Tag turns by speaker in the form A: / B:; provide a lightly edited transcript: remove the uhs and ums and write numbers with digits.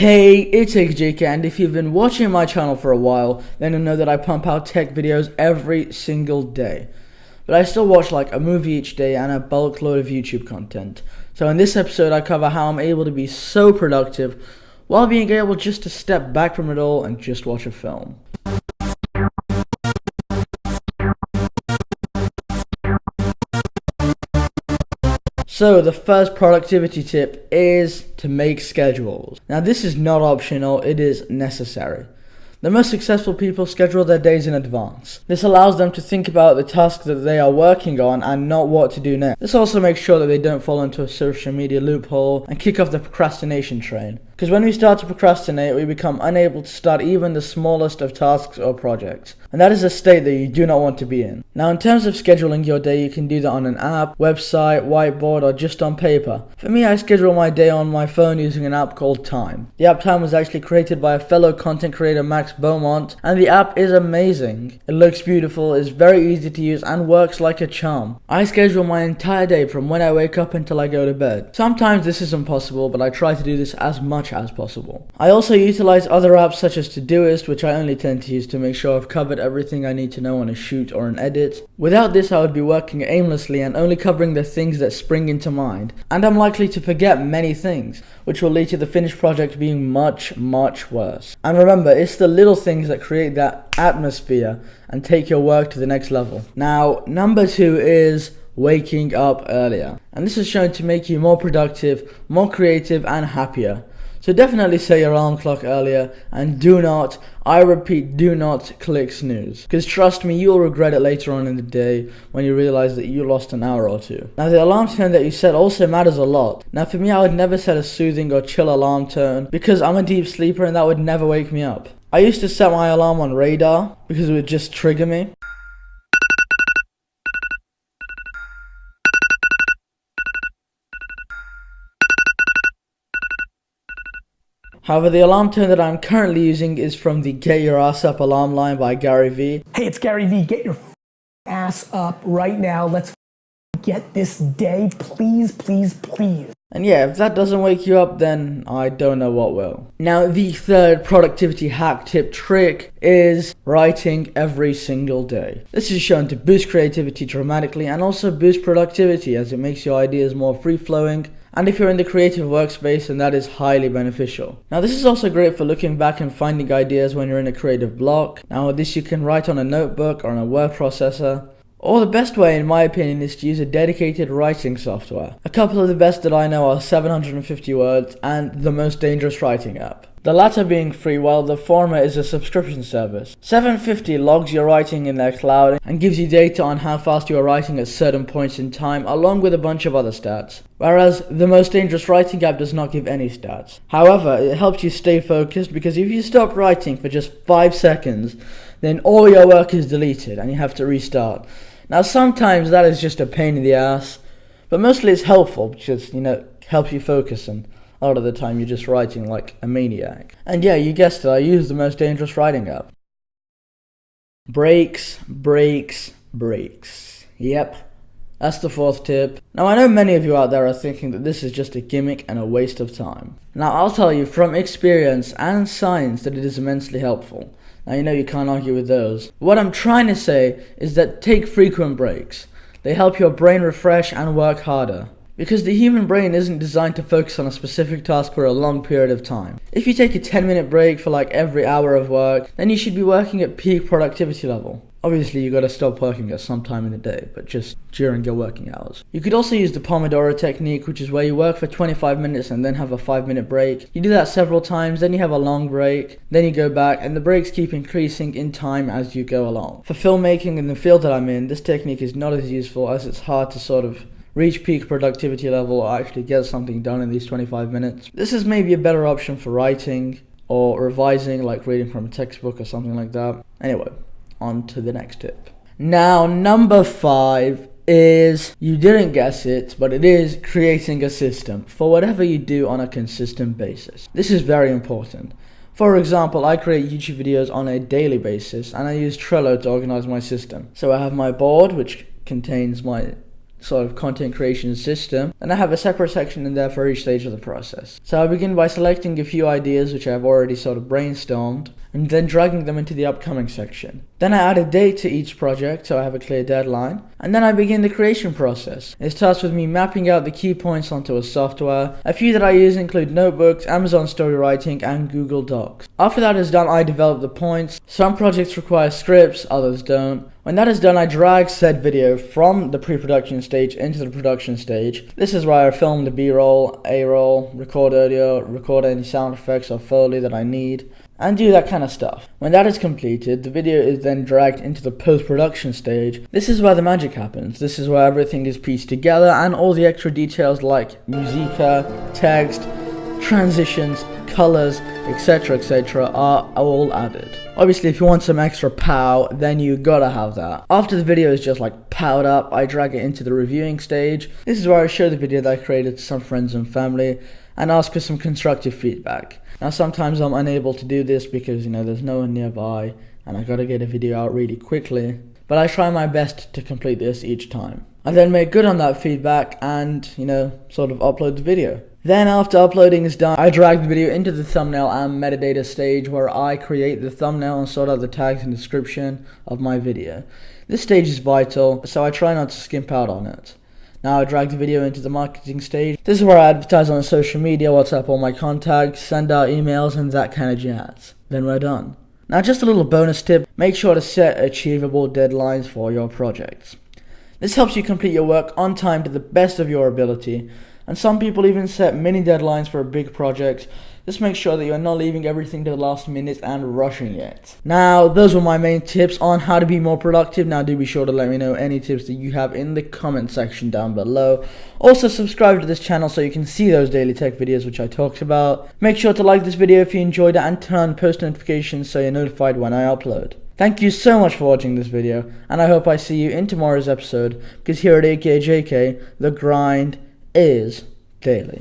A: Hey, it's XJK, and if you've been watching my channel for a while, then you'll know that I pump out tech videos every single day. But I still watch like a movie each day and a bulk load of YouTube content. So in this episode I cover how I'm able to be so productive while being able just to step back from it all and just watch a film. So the first productivity tip is to make schedules. Now this is not optional, it is necessary. The most successful people schedule their days in advance. This allows them to think about the task that they are working on and not what to do next. This also makes sure that they don't fall into a social media loophole and kick off the procrastination train. Because when we start to procrastinate, we become unable to start even the smallest of tasks or projects. And that is a state that you do not want to be in. Now in terms of scheduling your day, you can do that on an app, website, whiteboard, or just on paper. For me, I schedule my day on my phone using an app called Time. The app Time was actually created by a fellow content creator, Max Beaumont, and the app is amazing. It looks beautiful, is very easy to use, and works like a charm. I schedule my entire day from when I wake up until I go to bed. Sometimes this is impossible, but I try to do this as much as possible. I also utilize other apps such as Todoist, which I only tend to use to make sure I've covered everything I need to know on a shoot or an edit. Without this, I would be working aimlessly and only covering the things that spring into mind, and I'm likely to forget many things, which will lead to the finished project being much worse. And remember, it's the little things that create that atmosphere and take your work to the next level. Now, number 2 is waking up earlier. And this is shown to make you more productive, more creative, and happier. So definitely set your alarm clock earlier, and do not, I repeat, do not click snooze. Because trust me, you'll regret it later on in the day when you realize that you lost an hour or two. Now the alarm tone that you set also matters a lot. Now for me, I would never set a soothing or chill alarm tone because I'm a deep sleeper and that would never wake me up. I used to set my alarm on radar because it would just trigger me. However, the alarm tone that I'm currently using is from the Get Your Ass Up alarm line by Gary Vee.
B: Hey, it's Gary Vee. Get your ass up right now. Let's get this day, please.
A: And yeah, if that doesn't wake you up, then I don't know what will. Now, the third productivity hack tip trick is writing every single day. This is shown to boost creativity dramatically and also boost productivity as it makes your ideas more free-flowing. And if you're in the creative workspace, then that is highly beneficial. Now this is also great for looking back and finding ideas when you're in a creative block. Now this you can write on a notebook or on a word processor. Or the best way, in my opinion, is to use a dedicated writing software. A couple of the best that I know are 750 Words and The Most Dangerous Writing App. The latter being free, while the former is a subscription service. 750 logs your writing in their cloud and gives you data on how fast you are writing at certain points in time, along with a bunch of other stats. Whereas the Most Dangerous Writing App does not give any stats. However, it helps you stay focused because if you stop writing for just 5 seconds, then all your work is deleted and you have to restart. Now sometimes that is just a pain in the ass, but mostly it's helpful because, helps you focus, and a lot of the time you're just writing like a maniac. And yeah, you guessed it, I use the Most Dangerous Writing App. Breaks. Yep, that's the fourth tip. Now I know many of you out there are thinking that this is just a gimmick and a waste of time. Now I'll tell you from experience and science that it is immensely helpful. Now you can't argue with those. What I'm trying to say is that take frequent breaks. They help your brain refresh and work harder. Because the human brain isn't designed to focus on a specific task for a long period of time. If you take a 10-minute break for like every hour of work, then you should be working at peak productivity level. Obviously you gotta stop working at some time in the day, but just during your working hours. You could also use the Pomodoro technique, which is where you work for 25 minutes and then have a 5-minute break. You do that several times, then you have a long break, then you go back, and the breaks keep increasing in time as you go along. For filmmaking in the field that I'm in, this technique is not as useful as it's hard to sort of reach peak productivity level or actually get something done in these 25 minutes. This is maybe a better option for writing or revising, like reading from a textbook or something like that. Anyway, on to the next tip. Now, number 5 is, you didn't guess it, but it is creating a system for whatever you do on a consistent basis. This is very important. For example, I create YouTube videos on a daily basis and I use Trello to organize my system. So I have my board, which contains my sort of content creation system, and I have a separate section in there for each stage of the process. So I begin by selecting a few ideas which I've already sort of brainstormed, and then dragging them into the upcoming section. Then I add a date to each project so I have a clear deadline, and then I begin the creation process. It starts with me mapping out the key points onto a software. A few that I use include Notebooks, Amazon Storywriting, and Google Docs. After that is done, I develop the points. Some projects require scripts, others don't. When that is done, I drag said video from the pre-production stage into the production stage. This is where I film the B-roll, A-roll, record audio, record any sound effects or Foley that I need, and do that kind of stuff. When that is completed, the video is then dragged into the post-production stage. This is where the magic happens. This is where everything is pieced together and all the extra details like musica, text, transitions, colors, etc. are all added. Obviously, if you want some extra pow, then you gotta have that. After the video is just like powed up, I drag it into the reviewing stage. This is where I show the video that I created to some friends and family and ask for some constructive feedback. Now sometimes I'm unable to do this because there's no one nearby and I gotta get a video out really quickly, but I try my best to complete this each time. I then make good on that feedback and sort of upload the video. Then after uploading is done, I drag the video into the thumbnail and metadata stage where I create the thumbnail and sort out the tags and description of my video. This stage is vital, so I try not to skimp out on it. Now I drag the video into the marketing stage. This is where I advertise on social media, WhatsApp all my contacts, send out emails and that kind of jazz. Then we're done. Now just a little bonus tip, make sure to set achievable deadlines for your projects. This helps you complete your work on time to the best of your ability, and some people even set mini deadlines for big projects. This makes sure that you're not leaving everything to the last minute and rushing it. Now, those were my main tips on how to be more productive. Now, do be sure to let me know any tips that you have in the comment section down below. Also, subscribe to this channel so you can see those daily tech videos which I talked about. Make sure to like this video if you enjoyed it and turn on post notifications so you're notified when I upload. Thank you so much for watching this video, and I hope I see you in tomorrow's episode, because here at AKJK, the grind is daily.